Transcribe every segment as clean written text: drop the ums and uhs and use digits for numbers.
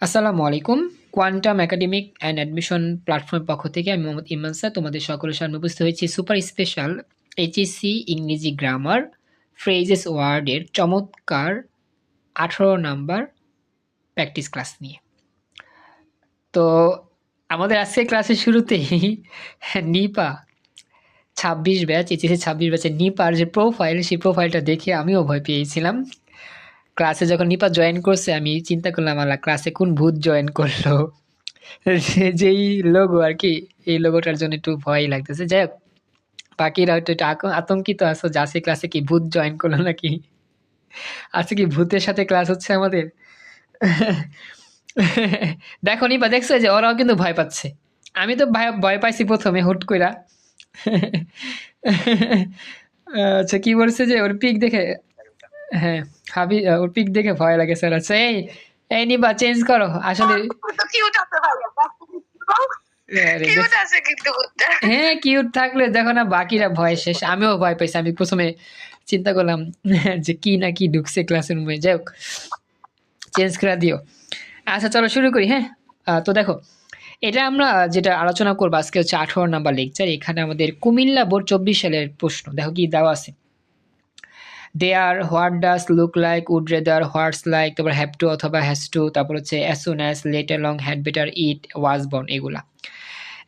আসসালামু আলাইকুম। Quantum academic and admission প্ল্যাটফর্মের পক্ষ থেকে আমি মোহাম্মদ ইমরান স্যার তোমাদের সকলের সামনে উপস্থিত হয়েছি সুপার স্পেশাল এইচএসসি ইংরেজি গ্রামার ফ্রেজেস ওয়ার্ডের চমৎকার 18 নাম্বার প্র্যাকটিস ক্লাস নিয়ে। তো আমাদের আজকের ক্লাসের শুরুতেই নিপা 26 ব্যাচ, এইচএসসি 26 ব্যাচের নিপার যে প্রোফাইল, সেই প্রোফাইলটা দেখে আমিও ভয় পেয়েছিলাম। ক্লাসে যখন নিপা জয়েন করছে আমি চিন্তা করলাম, আল্লাহ ক্লাসে কোন ভূত জয়েন করলো। যেই লোগো আর কি, এই লোগোটার জন্য একটু ভয়ই লাগতেছে। যাই হোক, বাকিরা হয়তো একটু আতঙ্কিত আছো যে আজকে ক্লাসে কি ভূত জয়েন করলো নাকি, আজকে কি ভূতের সাথে ক্লাস হচ্ছে আমাদের। দেখো নিপা, দেখছো যে ওরাও কিন্তু ভয় পাচ্ছে। আমি তো ভয় পাইছি প্রথমে হুট কইরা। আচ্ছা, কি বলছে যে ওর পিক দেখে, হ্যাঁ হাবি, ওর পিক দেখে ভয় লাগে স্যার। আচ্ছা এই এই নিপা চেঞ্জ করো আসলে। আরে হ্যাঁ, কিউট থাকলে দেখো না, বাকিরা ভয় শেষ। আমিও ভয় পাইছি। আমি প্রথমে চিন্তা করলাম যে কি না কি ঢুকছে ক্লাসের রুমে। যাই হোক, চেঞ্জ করে দিও। আচ্ছা চলো শুরু করি। হ্যাঁ, তো দেখো, এটা আমরা যেটা আলোচনা করবো আজকে হচ্ছে 18 নাম্বার লেকচার। এখানে আমাদের কুমিল্লা বোর্ড 24 সালের প্রশ্ন। দেখো কি দেওয়া আছে, there, what does look like, would rather, what's like, তারপর হ্যাভ টু অথবা হ্যাজ টু, তারপর হচ্ছে as soon as, later long, had better, it, was born, এগুলা।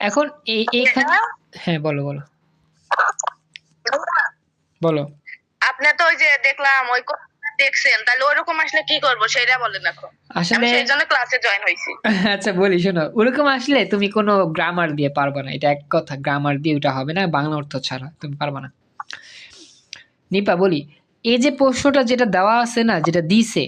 এখন এইখানে হ্যাঁ বলো বলো বলো। আপনি তো ওই যে দেখলাম ওই দেখছেন, তাহলে ওরকম আসলে কি করব সেটা বলেন এখন। আসলে সেই জন্য ক্লাসে জয়েন হয়েছি। আচ্ছা বলি শোনো, ওরকম আসলে তুমি কোনো গ্রামার দিয়ে পারবে না, এটা এক কথা। গ্রামার দিয়ে ওটা হবে না, বাংলা অর্থ ছাড়া তুমি পারবে না। নিপা বলি, এই যে প্রশ্নটা যেটা দেওয়া আছে না, যেটা দিছে,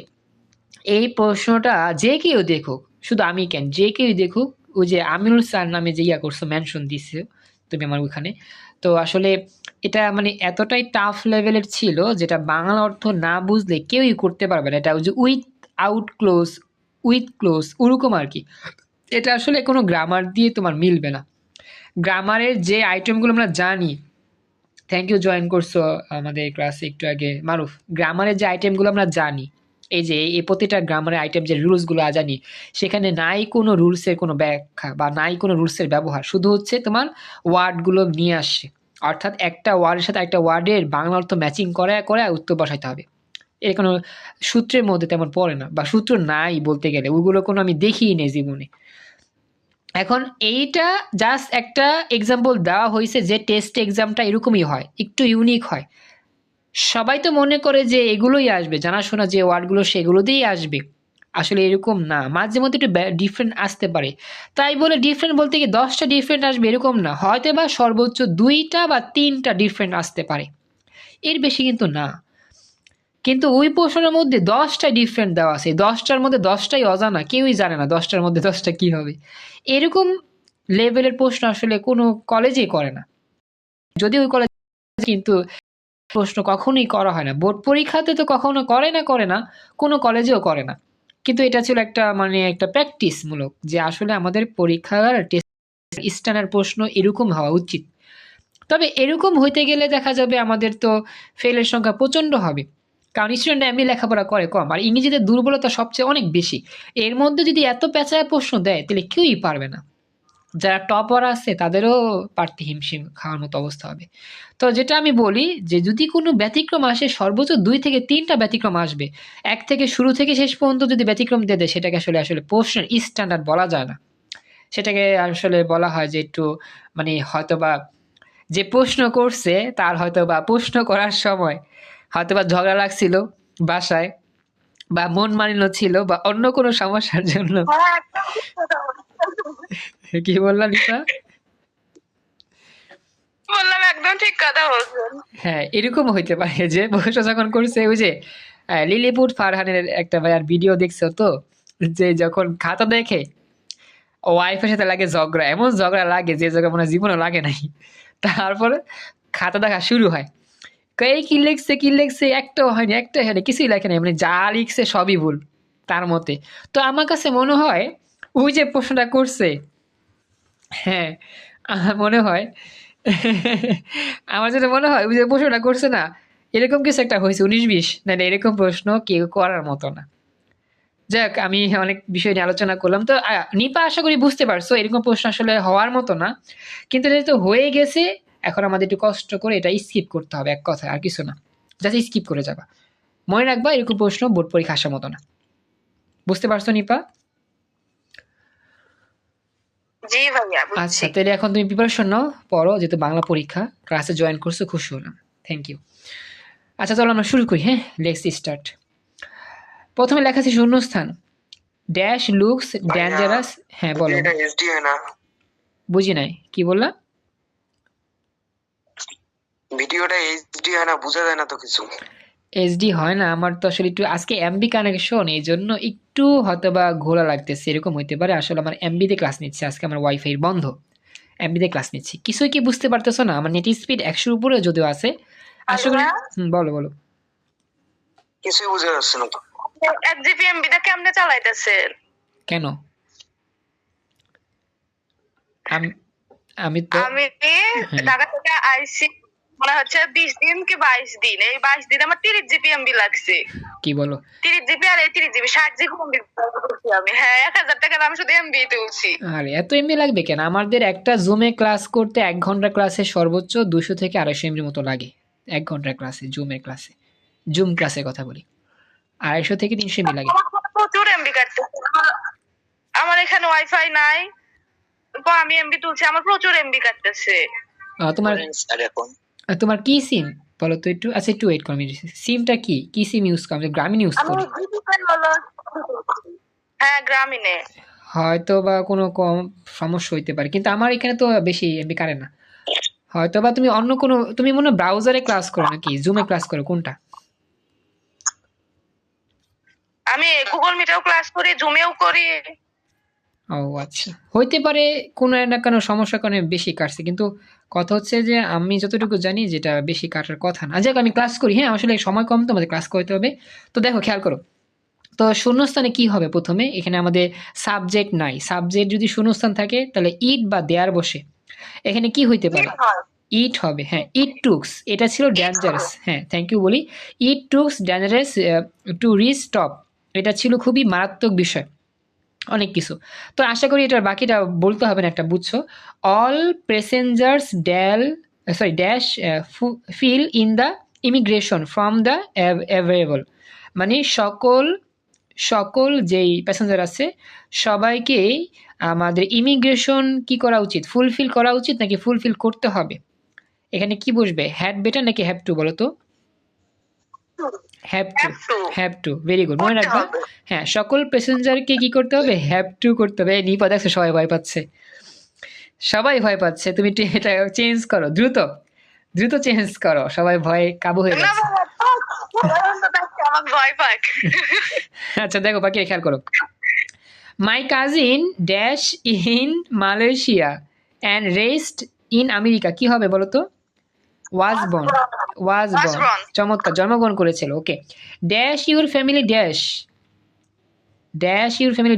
এই প্রশ্নটা যে কেউ দেখুক, শুধু আমি কেন, যে কেউ দেখুক, ওই যে আমিনুল স্যার নামে যে ইয়া করছো, মেনশন দিছে তুমি আমার ওখানে। তো আসলে এটা মানে এতটাই টাফ লেভেলের ছিল, যেটা বাংলা অর্থ না বুঝলে কেউই করতে পারবে না। এটা ওই যে with out close, with close, ওরকম আর কি। এটা আসলে কোনো গ্রামার দিয়ে তোমার মিলবে না। গ্রামারের যে আইটেমগুলো আমরা জানি, থ্যাংক ইউ জয়েন করছো আমাদের ক্লাসে একটু আগে মারুফ। গ্রামারের যে আইটেমগুলো আমরা জানি, এই যে এই প্রতিটা গ্রামারের আইটেম যে রুলসগুলো জানি, সেখানে নাই কোনো রুলসের কোনো ব্যাখ্যা বা নাই কোনো রুলসের ব্যবহার, শুধু হচ্ছে তোমার ওয়ার্ডগুলো নিয়ে আসে। অর্থাৎ একটা ওয়ার্ডের সাথে একটা ওয়ার্ডের বাংলা অর্থ ম্যাচিং করে করে উত্তর বসাইতে হবে। এর কোনো সূত্রের মধ্যে তেমন পড়ে না, বা সূত্র নাই বলতে গেলে, ওগুলো কোনো আমি দেখিই নেই জীবনে। এখন এইটা জাস্ট একটা এক্সাম্পল দেওয়া হয়েছে যে টেস্ট এক্সামটা এরকমই হয়, একটু ইউনিক হয়। সবাই তো মনে করে যে এগুলোই আসবে, জানাশোনা যে ওয়ার্ডগুলো সেগুলো দিয়েই আসবে। আসলে এরকম না, মাঝে মধ্যে একটু ডিফারেন্ট আসতে পারে। তাই বলে ডিফারেন্ট বলতে গিয়ে 10টা ডিফারেন্ট আসবে এরকম না, হয়তো বা সর্বোচ্চ 2টা বা 3টা ডিফারেন্ট আসতে পারে, এর বেশি কিন্তু না। কিন্তু ওই প্রশ্নের মধ্যে 10টা ডিফারেন্ট দেওয়া আছে, 10টার মধ্যে 10টাই অজানা, কেউই জানে না 10টার মধ্যে 10টা কি হবে। এরকম লেভেলের প্রশ্ন আসলে কোনো কলেজেই করে না। যদি ওই কলেজ, কিন্তু প্রশ্ন কখনোই করা হয় না। বোর্ড পরীক্ষাতে তো কখনো করে না, কোনো কলেজেও করে না। কিন্তু এটা ছিল একটা মানে একটা প্র্যাকটিস মূলক, যে আসলে আমাদের পরীক্ষার টেস্ট স্ট্যান্ডার্ড প্রশ্ন এরকম হওয়া উচিত। তবে এরকম হইতে গেলে দেখা যাবে আমাদের তো ফেলের সংখ্যা প্রচণ্ড হবে, কারণ স্টুডেন্ট এমনি লেখাপড়া করে কম, আর ইংরেজিতে দুর্বলতা সবচেয়ে অনেক বেশি। এর মধ্যে যদি এত পেঁচায় প্রশ্ন দেয় তাহলে কেউই পারবে না। যারা টপার আছে তাদেরও পারতে হিমশিম খাওয়ার মতো অবস্থা হবে। তো যেটা আমি বলি, যে যদি কোনো ব্যতিক্রম আসে, সর্বোচ্চ 2 থেকে 3টা ব্যতিক্রম আসবে। এক থেকে শুরু থেকে শেষ পর্যন্ত যদি ব্যতিক্রম দিয়ে দেয়, সেটাকে আসলে আসলে প্রশ্নের স্ট্যান্ডার্ড বলা যায় না। সেটাকে আসলে বলা হয় যে একটু মানে হয়তোবা যে প্রশ্ন করছে তার হয়তোবা প্রশ্ন করার সময় হয়তোবা ঝগড়া লাগছিল বাসায়, বা মন মালিন্য ছিল, বা অন্য কোনো সমস্যার জন্য। কি বললা নিপা? বললাম একদম ঠিক কথা বলছেন। হ্যাঁ, এরকম হইতে পারে যে প্রশ্ন যখন করছে, ওই যে লিলিপুট ফারহানের একটা ভাইয়ার ভিডিও দেখছো তো, যে যখন খাতা দেখে ওয়াইফের সাথে লাগে ঝগড়া, এমন ঝগড়া লাগে যে ঝগড়া মনে হয় জীবনে লাগে নাই। তারপরে খাতা দেখা শুরু হয়, এই কি লিখছে কি লিখছে, একটাও হয়নি, একটা হয়নি, কিছুই লেখে নাই, মানে যা লিখছে সবই ভুল তার মতে। তো আমার কাছে মনে হয় ওই যে প্রশ্নটা করছে, হ্যাঁ আমার মনে হয়, আমার যেটা মনে হয় ওই যে প্রশ্নটা করছে না, এরকম কিছু একটা হয়েছে 19-20, নাহলে এরকম প্রশ্ন কেউ করার মতো না। যাক, আমি অনেক বিষয় নিয়ে আলোচনা করলাম। তো নিপা আশা করি বুঝতে পারছো এরকম প্রশ্ন আসলে হওয়ার মতো না, কিন্তু যেহেতু হয়ে গেছে এখন আমাদের একটু কষ্ট করে এটা স্কিপ করতে হবে, এক কথায় আর কিছু না, জাস্ট স্কিপ করে যাবা। মনে রাখবা এরকম প্রশ্ন বোর্ড পরীক্ষা আসার মতো না। বুঝতে পারছো নিপা? জি ভাইয়া আচ্ছা, বুঝছি। তাহলে এখন তুমি প্রিপারেশন নাও, পড়ো, যেহেতু বাংলা পরীক্ষা, ক্লাসে জয়েন করছো, খুশি হলাম, থ্যাংক ইউ। আচ্ছা চলো আমরা শুরু করি, হ্যাঁ, লেটস স্টার্ট। প্রথমে লেখা আছে শূন্যস্থান, ড্যাশ লুকস ডেঞ্জারাস। হ্যাঁ বলো। এটা এসডি হয় না? বুঝি নাই, কি বললা? ভিডিওটা এইচডি হয় না, বোঝা যায় না তো কিছু। এইচডি হয় না, আমার তো আসলে একটু আজকে এমবি কানেকশন, এই জন্য একটু হয়তো বা ঘোলা লাগতেছে, এরকম হইতে পারে। আসলে আমার এমবিতে ক্লাস নিচ্ছে আজকে, আমার ওয়াইফাই বন্ধ, এমবিতে ক্লাস নিচ্ছি। কিছুই কি বুঝতে পারতেছো না? আমার নেট স্পিড 100-র উপরে যদিও আছে, আশা করি। বলো বলো। কিছুই বোঝা যাচ্ছে না তো। 1 জিবি এমবিটা কেমনে চালাইতেছেন? কেন? আমি তো আমি হ্যাঁ। ঢাকা থেকে আইসি মনে হচ্ছে 20 দিন কি 22 দিন, এই 22 দিন আমার 30 জিবি এমবি লাগছে। কি বলো? 30 জিবি আর এই 30 জিবি 60 জিবি এমবি আমি। হ্যাঁ 1000 টাকার আমি শুধু এমবি তুলছি। আরে এত এমবি লাগবে কেন? আমাদের একটা জুমে ক্লাস করতে 1 ঘন্টা ক্লাসে সর্বোচ্চ 200 থেকে 250 এমবির মতো লাগে। 1 ঘন্টার ক্লাসে, জুমের ক্লাসে, জুম ক্লাসের কথা বলি, 250 থেকে 300 এমবি লাগে। আমার প্রচুর এমবি কাটতেছে। আমার এখানে ওয়াইফাই নাই, তো আমি এমবি তুলছি, আমার প্রচুর এমবি কাটতেছে। তোমার এখন তোমার কি সিম বলো তো একটু? আচ্ছা একটু ওয়েট করো, আমি সিমটা কি কি সিম ইউজ করো? আমি গ্রামীণ ইউজ আমি করি। হ্যাঁ গ্রামীণে। হয়তো বা কোনো কম সমস্যা হইতে পারে, কিন্তু আমার এখানে তো বেশি এমবি কাটে না। হয়তো বা তুমি অন্য কোনো, তুমি মনে হয় ব্রাউজারে ক্লাস করো নাকি জুমে ক্লাস করো, কোনটা? আমি গুগল মিটেও ক্লাস করি, জুমেও করি। ও আচ্ছা, হইতে পারে কোনো না কোনো সমস্যার কারণে বেশি কাটছে, কিন্তু কথা হচ্ছে যে আমি যতটুকু জানি যেটা বেশি কাটার কথা না। যাক আমি ক্লাস করি, হ্যাঁ, আসলে সময় কম তো, আমাদের ক্লাস করতে হবে। তো দেখো খেয়াল করো, তো শূন্যস্থানে কি হবে? প্রথমে এখানে আমাদের সাবজেক্ট নাই, সাবজেক্ট যদি শূন্যস্থান থাকে তাহলে ইট বা দেয়ার বসে, এখানে কি হইতে পারে? ইট হবে, হ্যাঁ, ইট টুকস, এটা ছিল ডেঞ্জারাস, হ্যাঁ থ্যাংক ইউ বলি। ইট টুকস ডেঞ্জারাস টু রিচ টপ, এটা ছিল খুবই মারাত্মক বিষয়, অনেক কিছু। তো আশা করি এটার বাকিটা বলতে হবে না, একটা বুঝছো। All passengers dash fill in the immigration from the available, মানে সকল যেই প্যাসেঞ্জার আছে সবাইকেই আমাদের ইমিগ্রেশন কি করা উচিত? ফুলফিল করা উচিত নাকি ফুলফিল করতে হবে? এখানে কি বসবে? হ্যাড বেটার নাকি হ্যাভ টু বলো তো? হ্যাভ টু, ভেরি গুড, মনে রাখবা। হ্যাঁ, সকল প্যাসেঞ্জারকে কি করতে হবে? হ্যাভ টু করতে হবে। এই নিপা দেখছো সবাই ভয় পাচ্ছে, সবাই ভয় পাচ্ছে, তুমি এটা চেঞ্জ করো, দ্রুত দ্রুত চেঞ্জ করো, সবাই ভয়ে কাবু হয়ে যাচ্ছে। আমার ভয় পাক। আচ্ছা দেখো বাকি খেয়াল করো। My cousin dash in Malaysia and rest in America, কি হবে বলো তো? ওয়াজ বর্ন, চমৎকার, জন্মগ্রহণ করেছিল, ওকে। ড্যাশ ইউর ফ্যামিলি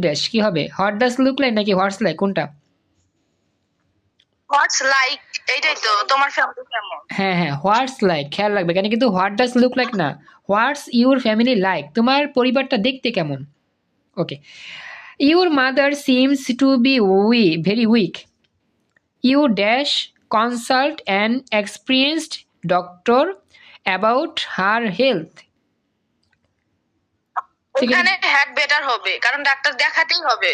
ড্যাশ কি হবে? হোয়াট ডাজ লুক লাইক নাকি হোয়াটস লাইক, কোনটা? হোয়াটস লাইক, এইটাই তো, তোমার ফ্যামিলি কেমন? হ্যাঁ হ্যাঁ, হোয়াটস লাইক, খেয়াল রাখবে কেন, কিন্তু হোয়াট ডাজ লুক লাইক না, হোয়াটস ইউর ফ্যামিলি লাইক, তোমার পরিবারটা দেখতে কেমন, okay. Your mother seems to be very weak, you dash consult an experienced doctor about her health. এখানে হ্যাড বেটার হবে, কারণ ডাক্তার দেখাতেই হবে।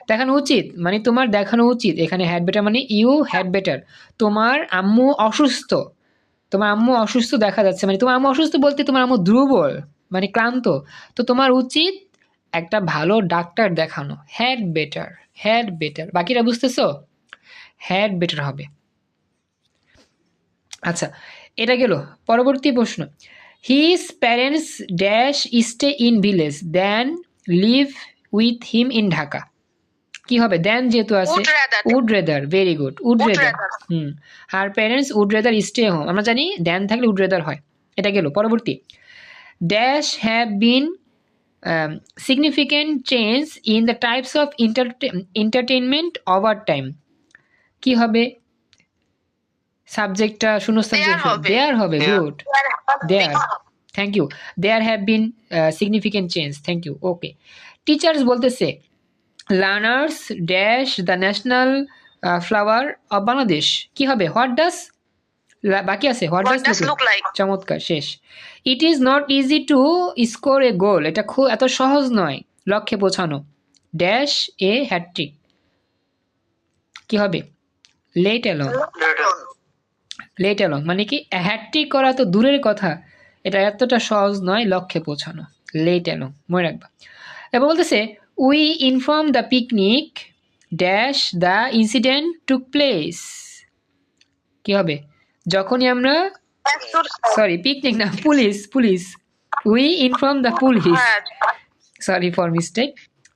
দেখানো উচিত, মানে তোমার দেখানো উচিত, এখানে হ্যাড বেটার মানে ইউ হ্যাড বেটার। তোমার আম্মু অসুস্থ, তোমার আম্মু অসুস্থ দেখা যাচ্ছে, মানে তোমার আম্মু অসুস্থ বলতে তোমার আম্মু দুর্বল, মানে ক্লান্ত, তো তোমার উচিত একটা ভালো ডাক্তার দেখানো, হ্যাড বেটার। বাকিটা বুঝতেছো? হ্যাড বেটার হবে। আচ্ছা, এটা গেল। পরবর্তী প্রশ্ন, his parents dash stay in village than live with him in Dhaka, কি হবে? দেন যেহেতু আছে, would rather, very good, would rather. Her parents would rather stay home, আমরা জানি দেন থাকলে উড রেদার হয়। এটা গেল। পরবর্তী, dash have been significant change in the types of entertainment over time, কি হবে? সাবজেক্টটা শূন্যস্থান দেয়ার হবে, good, there, thank you, there have been significant change, thank you, okay. Teachers বলতেছে learners dash the national flower of Bangladesh কি হবে what does বাকি আছে what What does does look like? চমৎকার শেষ it is not easy to score a goal এটা খুব এত সহজ নয় লক্ষ্যে পৌঁছানো ড্যাশ এ হ্যাট্রিক কি হবে লেট অ্যালং লেট অ্যালং মানে কি হ্যাট্রিক করা তো দূরের কথা এটা এতটা সহজ নয় লক্ষ্যে পৌঁছানো লেট অ্যালং মনে রাখবা এবং বলতেছে we inform the picnic dash the incident took place কি হবে যখনই আমরা সরি পিকনিক না police we inform the police হ্যাঁ, সরি ফর মিস্টেক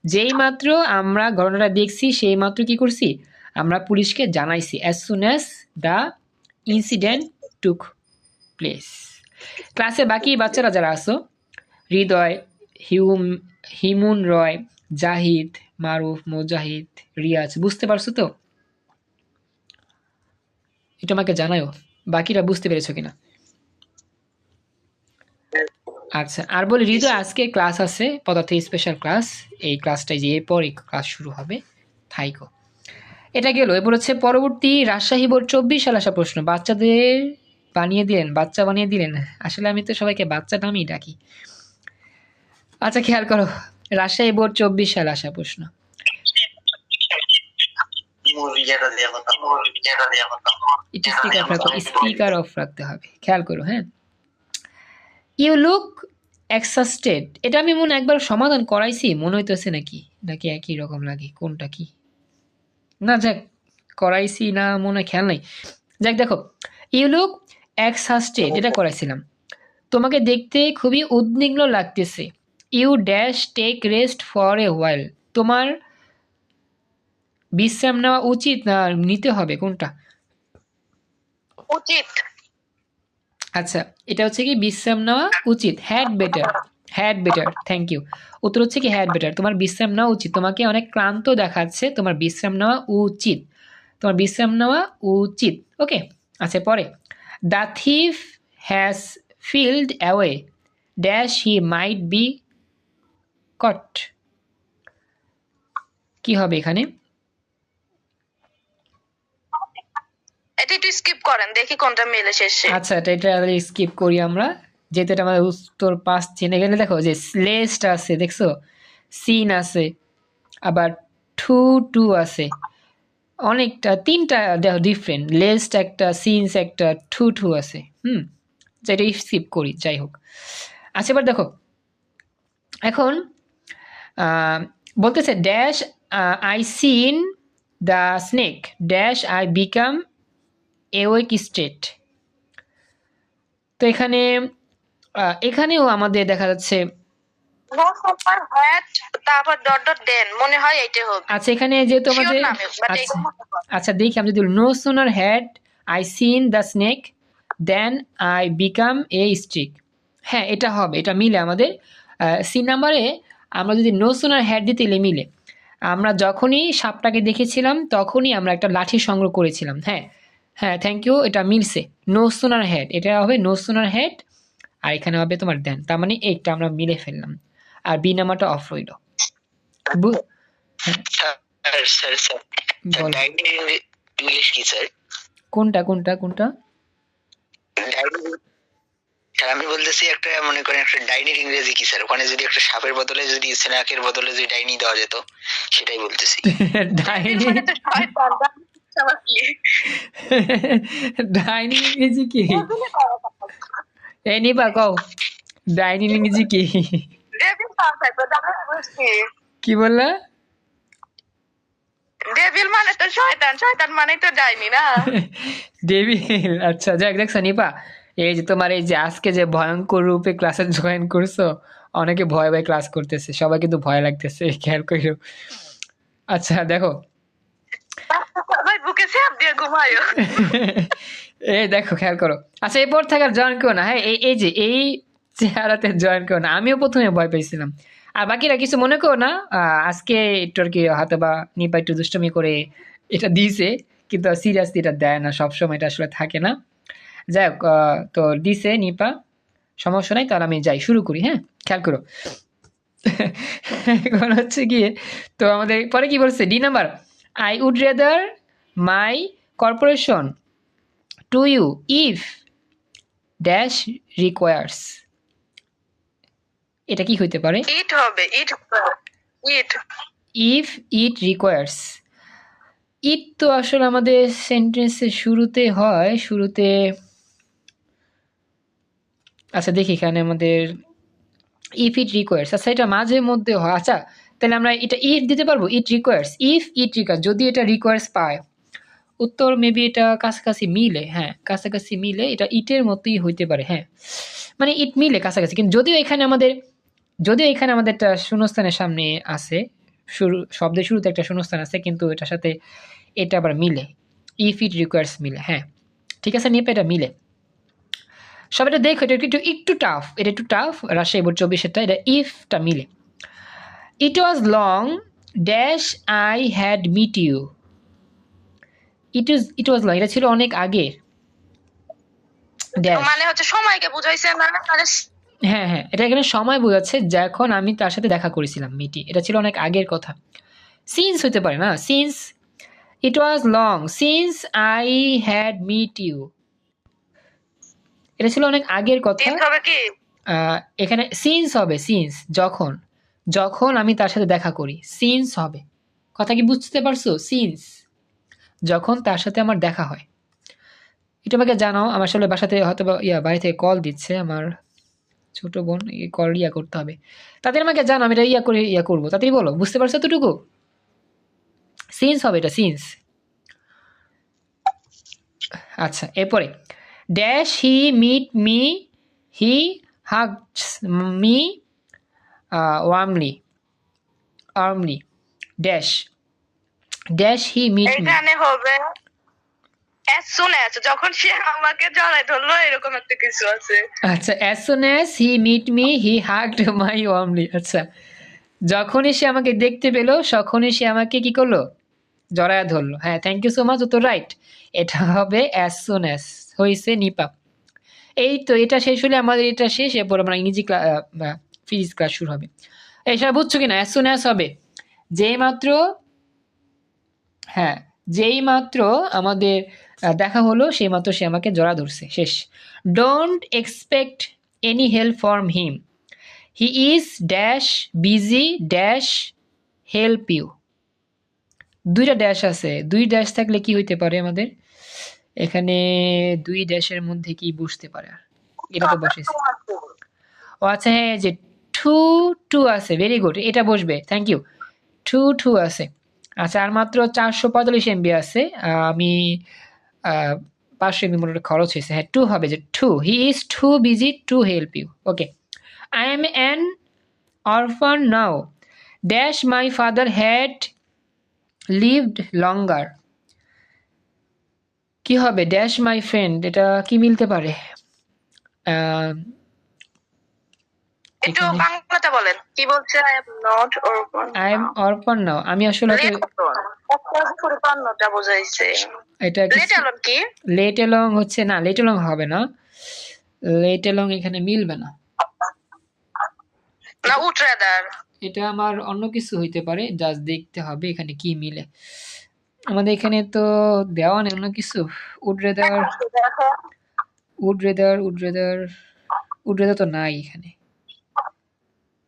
যেই মাত্র আমরা ঘটনাটা দেখছি সেই মাত্র কি করছি আমরা পুলিশকে জানাইছি as soon as the incident took place ক্লাসে বাকি বাচ্চারা যারা আসো হৃদয় হিমুন রয় জাহিদ মারুফ মুজাহিদ রিয়াজ বুঝতে পারছো তো এটা আমাকে জানাও বাকিরা বুঝতে পেরেছো কিনা আচ্ছা আর বলি হৃদয় আজকে ক্লাস আছে পদার্থ স্পেশাল ক্লাস এই ক্লাসটাই যে এরপর ক্লাস শুরু হবে থাইকো এটা গেল এরপর হচ্ছে পরবর্তী রাজশাহী বোর্ড 24 সালে আসা প্রশ্ন বাচ্চাদের বাচ্চা বানিয়ে দিলেন আসলে আমি তো সবাইকে বাচ্চা নামেই ডাকি আচ্ছা খেয়াল করো রাজশাহী বোর্ড 24 সালে আসা প্রশ্ন স্পিকার অফ রাখতে হবে খেয়াল করো হ্যাঁ ইউ লুক এক্সাস্টেড এটা আমি মনে একবার সমাধান করাইছি মনে হইতেছে নাকি নাকি একই রকম লাগে কোনটা কি না যাক করাইছি না মনে হয় খেয়াল নাই যাক দেখো ইউ লুক এক্সাস্টেড এটা করাইছিলাম তোমাকে দেখতে খুবই উদ্বিগ্ন লাগতেছে you dash take rest for a while তোমার বিশ্রাম নেওয়া উচিত না নিতে হবে কোনটা উচিত আচ্ছা এটা হচ্ছে কি বিশ্রাম নেওয়া উচিত হ্যাড বেটার থ্যাংক ইউ উত্তর হচ্ছে কি হ্যাড বেটার তোমার বিশ্রাম নেওয়া উচিত তোমাকে অনেক ক্লান্ত দেখাচ্ছে তোমার বিশ্রাম নেওয়া উচিত ওকে আচ্ছা পরে the thief has fled away dash he might be caught কি হবে এখানে এটা একটু স্কিপ করেন দেখি কোনটা মেলে শেষে আচ্ছা এটা স্কিপ করি আমরা যেহেতু এটা আমাদের উত্তর পাঁচ চিনে গেলে দেখো যে স্লেস্ট আছে দেখছো সিন আছে আবার টু আছে অনেকটা তিনটা দেখো ডিফারেন্ট লেস্ট একটা সিনস একটা টু আছে যেটা স্কিপ করি যাই হোক আচ্ছা এবার দেখো এখন বলতেছে dash I seen the snake dash I become awake state তো এখানেও আমাদের দেখা যাচ্ছে তারপর ডট ডট দেন মনে হয় এইটা হবে আচ্ছা এখানে যেহেতু আমাদের Sure নামে, but আচ্ছা এগুলো- আচ্ছা দেখি আমি যদি no sooner had I seen the snake than I became a streak হ্যাঁ এটা হবে এটা মিলে আমাদের সি নাম্বারে আমরা যদি নো সুনার হ্যাড দিতে মিলে আমরা যখনই সাপটাকে দেখেছিলাম তখনই আমরা একটা লাঠি সংগ্রহ করেছিলাম হ্যাঁ থ্যাংক ইউ এটা মিলছে নো সুনার হ্যাড এটা হবে নো সুনার হ্যাড আর এখানে হবে তোমার দেন তার মানে এইটা আমরা মিলে ফেললাম আর বি নাম্বারটা অফ রইল বল ইংলিশ কি স্যার কোনটা আমি বলতেছি একটা মনে করেন একটা ডাইনির ইংরেজি কি স্যার ওখানে যদি একটা সাপের বদলে যদি স্নেকের বদলে যদি ডাইনি দেওয়া যেত সেটাই বলতেছি ডাইনি মানে তো শয়তান, আবার কি? ডাইনি ইংরেজি কি এই নিবা কও ডাইনি ইংরেজি কি ডেভিল পারফেক্ট, ওটা আমি বুঝছি। কি বললা ডেভিল মানে তো শয়তান, শয়তান মানে তো ডাইনি না? ডেভিল আচ্ছা যাক দেখছো নিপা এই যে তোমার এই যে আজকে যে ভয়ঙ্কর রূপে ক্লাসে জয়েন করছো অনেকে ভয় ভয় ক্লাস করতেছে সবাই কিন্তু ভয় লাগতেছে খেয়াল করো আচ্ছা দেখো ভাই বুকে চাপ দিয়ে ঘুমায়ো। এই দেখো খেয়াল করো আচ্ছা এরপর থেকে আর জয়েন করো না হ্যাঁ এই যে এই চেহারাতে জয়েন করো না আমিও প্রথমে ভয় পেয়েছিলাম আর বাকিরা কিছু মনে করো না আজকে একটু আর কি হয়তো বা নিপা একটু দুষ্টমি করে এটা দিয়েছে কিন্তু সিরিয়াসলি এটা দেয় না সবসময় এটা আসলে থাকে না যাই হোক তো দিছে নিপা সমস্যা নাই তাহলে আমি যাই শুরু করি হ্যাঁ খেয়াল করো এখন হচ্ছে গিয়ে তো আমাদের পরে কি বলছে D number, I would rather my corporation to you if dash requires. এটা কি হইতে পারে? ইট হবে, ইট ইফ ইট রিকোয়ার্স। ইট তো আসলে আমাদের সেন্টেন্সের শুরুতে হয়, শুরুতে আচ্ছা দেখি এখানে আমাদের ইফ ইট রিকোয়ার্স, আচ্ছা এটা মাঝে মধ্যে হয়। আচ্ছা তাহলে আমরা এটা ইফ দিতে পারবো, it requires, if it requires, যদি এটা রিকোয়ার্স পায়। উত্তর মেবি এটা কাছাকাছি মিলে, হ্যাঁ কাছাকাছি মিলে, এটা ইটের মতোই হইতে পারে, হ্যাঁ মানে ইট মিলে কাছাকাছি, কিন্তু যদিও এখানে আমাদের একটা শূন্যস্থানের সামনে আছে, শব্দের শুরুতে একটা শূন্যস্থান আছে, কিন্তু এটার সাথে এটা আবার মিলে, ইফ ইট রিকোয়ার্স মিলে, হ্যাঁ ঠিক আছে নিয়ে এটা মিলে। সব এটা দেখো, এটা একটু টাফ, এটা একটু টাফ, রাজশাহী বোর্ড 24-এরটা, এটা ইফটা মিলে। It was long dash I had meet you. It was long, এটা ছিল অনেক আগে ড্যাশ, মানে হচ্ছে সময়কে বুঝাইছে না, মানে হ্যাঁ হ্যাঁ এটা এখানে সময় বোঝাচ্ছে, যখন আমি তার সাথে দেখা করেছিলাম মিটি, এটা ছিল অনেক আগের কথা। সিন্স হতে পারে না, since it was long since I had meet you, এটা ছিল অনেক আগের কথা। ইট হবে কি এখানে সিন্স হবে, সিন্স যখন আমি তার সাথে দেখা করি, সিন্স হবে। কথা কি বুঝতে পারছো? সিন্স যখন তার সাথে আমার দেখা হয়। এটা আমাকে জানাও, আমার আসলে বাসাতে হয়তো বাড়ি থেকে কল দিচ্ছে আমার ছোট বোন, কল করতে হবে, তাদের আমাকে জানো, আমি এটা করবো, তাড়াতাড়ি বলো, বুঝতে পারছো এতটুকু? সিন্স হবে এটা, সিন্স। আচ্ছা এরপরে dash he meet me he hugs me warmly dash he meet me. এখানে হবে as soon as, যখন সে আমাকে জড়াই ধরলো, এরকম একটা কিছু আছে। আচ্ছা as soon as he meet me he hugged my warmly। আচ্ছা যখনই সে আমাকে দেখতে পেলো, তখনই সে আমাকে কি করলো? জড়ায় ধরলো। হ্যাঁ থ্যাংক ইউ সো মাচ, উত্তর রাইট। এটা হবে as soon as, হয়েছে নিপা। এই তো এটা শেষ হলে আমাদের এটা শেষ, এরপর আমরা ইংরেজি ফিজিক্স ক্লাস শুরু হবে। এইসব বুঝছো কিনা? as soon as হবে যেই মাত্র আমাদের দেখা হলো, সেই মাত্র সে আমাকে জড়া ধরছে, শেষ। Don't expect any help from him he is dash busy dash help you. দুইটা ড্যাশ আছে, দুই ড্যাশ থাকলে কি হইতে পারে আমাদের এখানে? দুই ড্যাশের মধ্যে কি বসতে পারে? এটা তো বসেছে। ও আচ্ছা হ্যাঁ, যে টু আছে, ভেরি গুড, এটা বসবে, থ্যাংক ইউ। টু আছে। আচ্ছা আর মাত্র 445 MB আছে, আমি 500 MB মোট খরচ হয়েছে, হ্যাঁ টু হবে, যে too, he is too busy to help you. Okay, I am an orphan now dash my father had lived longer. কি হবে? ড্যাশ মাই ফ্রেন্ড, এটা কি মিলতে পারে? একটু বাংলাটা বলেন, কি বলছে? I am not orphan, I am orphan now, আমি আসলে অরফানটা বোঝাইছে। এটা লেট অ্যালন কি? লেট এলং হচ্ছে না, লেট এলং হবে না, লেট এলং এখানে মিলবে না, না উড রাদার, এটা আমার অন্য কিছু হইতে পারে, জাস্ট দেখতে হবে এখানে কি মিলে। আমাদের এখানে তো দেওয়া নেই অন্য কিছু। উড রেদার তো নাই এখানে,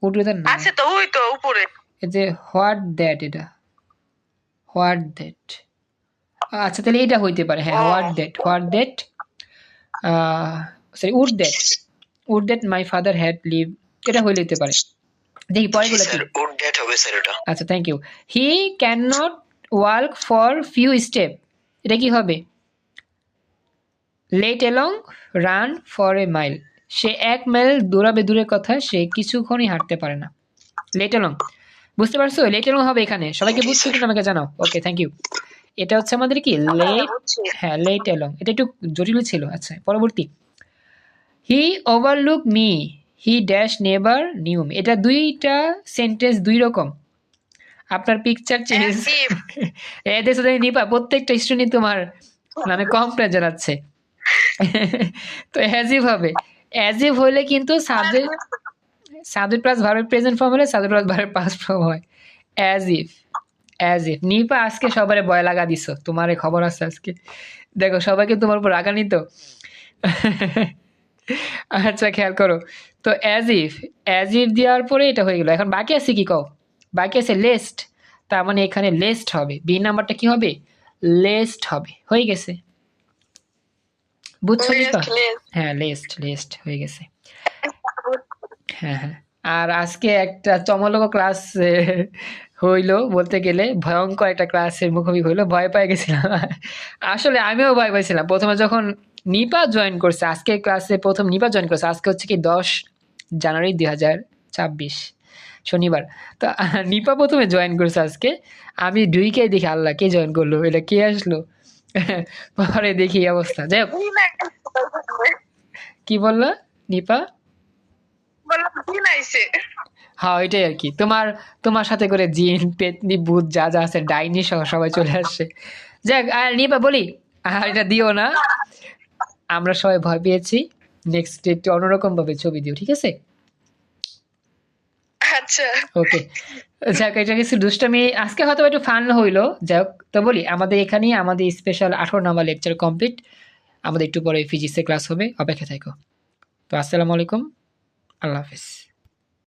উড রেদার নাই আছে তো, ওই তো উপরে। এই যে হোয়াট দ্যাট, এটা হোয়াট দ্যাট, আচ্ছা তাহলে এটা হইতে পারে, হ্যাঁ what that sorry would that my father had live, এটা হইলে হইতে পারে। দেখি পরেরগুলো কি। উড দ্যাট হবে স্যার এটা। আচ্ছা thank you. He can not walk for few step, এটা কি হবে? Let along run for a mile, সে 1 মাইল দৌড়াবে দূরের কথা, সে কিছুক্ষণই হাঁটতে পারে না। লেট এলং, বুঝতে পারছো? লেট এলং হবে এখানে, সবাইকে বুঝছো কিনা আমাকে জানাও। Okay thank you. এটা হচ্ছে আমাদের কি লেট, হ্যাঁ লেট এলং, এটা একটু জটিল ছিল। আচ্ছা পরবর্তী, he overlook me he dash never knew me, এটা দুইটা সেন্টেন্স দুই রকম, আপনার পিকচার চেঞ্জ। এদের সাথে নিপা প্রত্যেকটা স্টুডেন্ট তোমার মানে কমপ্লেন জানাচ্ছে। তো অ্যাজিভ হবে, অ্যাজিভ হইলে কিন্তু সাবজেক্ট, সাবজেক্ট প্লাস ভার্বের প্রেজেন্ট ফর্ম হলে সাবজেক্ট প্লাস ভার্বের পাস্ট ফর্ম হয়। অ্যাজ ইফ নিপা আজকে সবারে ভয় লাগা দিছো, তোমার এই খবর আছে আজকে, দেখো সবাইকে তোমার উপর রাগান্বিত। আচ্ছা খেয়াল করো, তো অ্যাজ ইফ দেওয়ার পরে এটা হয়ে গেল। এখন বাকি আছে কি কও? বাকি আছে লেস্ট, তার মানে এখানে লেস্ট হবে, বি নাম্বারটা কি হবে? লেস্ট হবে, হয়ে গেছে। বুঝছো নিপা? হ্যাঁ লেস্ট হয়ে গেছে। হ্যাঁ হ্যাঁ। আর আজকে একটা চমলক ক্লাস হইলো, বলতে গেলে ভয়ঙ্কর একটা ক্লাসের মুখোমুখি হইলো, ভয় পেয়ে গেছিলাম। আসলে আমিও ভয় পাইছিলাম প্রথমে যখন নিপা জয়েন করছে। আজকে ক্লাসে প্রথম নিপা জয়েন করছে, আজকে হচ্ছে কি 10 জানুয়ারি 2026 শনিবার। তো নিপা প্রথমে জয়েন করছে আজকে, আমি ঢুইকে দেখি আল্লাহ কে জয়েন করলো, এটা কে আসলো। পরে দেখি এই অবস্থা। যাই হোক, কি বললো নিপা? হ্যাঁ ওইটাই আর কি, তোমার সাথে করে জিন পেতনি ভূত যা যা আছে ডাইনি সহ সবাই চলে আসছে। যাক, আর নিপা বলি, আর এটা দিও না, আমরা সবাই ভয় পেয়েছি। নেক্সট একটু অন্যরকম ভাবে ছবি দিও, ঠিক আছে? আচ্ছা ওকে। যাক, এটা কিছু দুষ্টামি আজকে হয়তো একটু ফান হইলো। যাক, তো বলি আমাদের এখানেই আমাদের স্পেশাল 18 নম্বর লেকচার কমপ্লিট। আমাদের একটু পরে ফিজিক্সের ক্লাস হবে, অপেক্ষা থাকো। তো আসসালামু আলাইকুম, আল্লাহ হাফেজ।